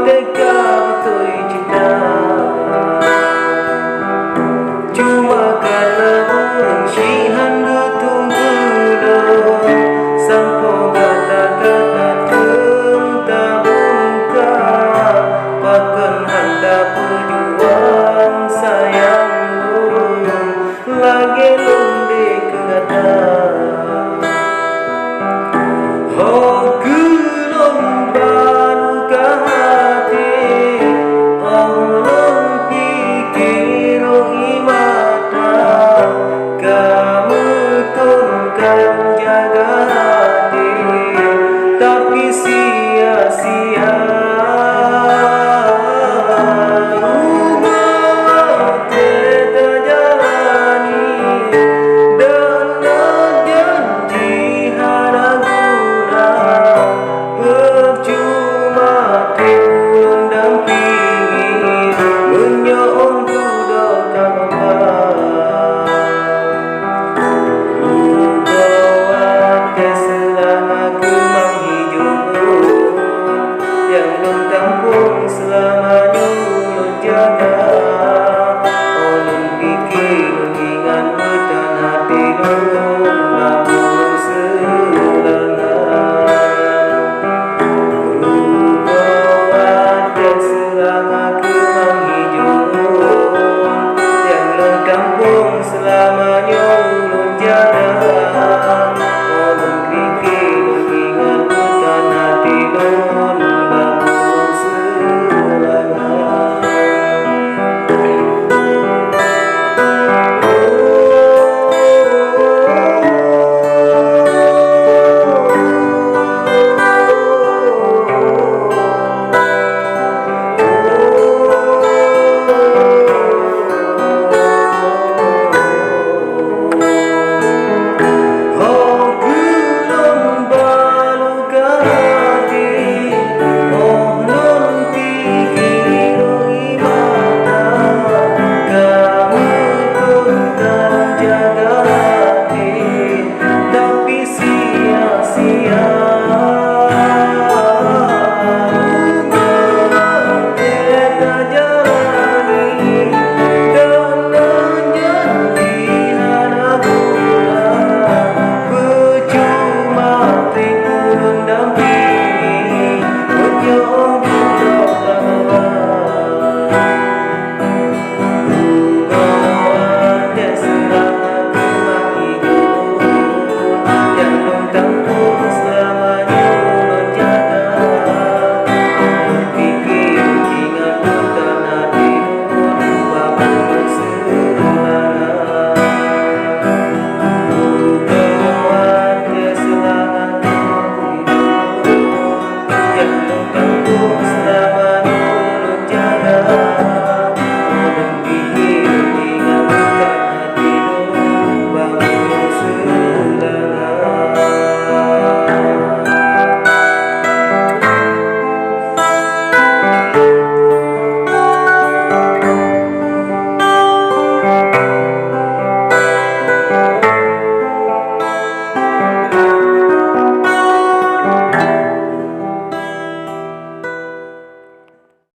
tega betul cinta, cuma karena uncihan ditunggu sampo kata-kata tentang muka pakan handa perjuang sayangmu lagi londe kegata. Oh gulung baru ke hati, Allah pikir mata, kamu kan jaga hati, tapi sia-sia. Rumah tidak jalani dan janji harap percuma turun dampingi menyong budokan Ubawa keselah aku menghijau yang belum kampung selama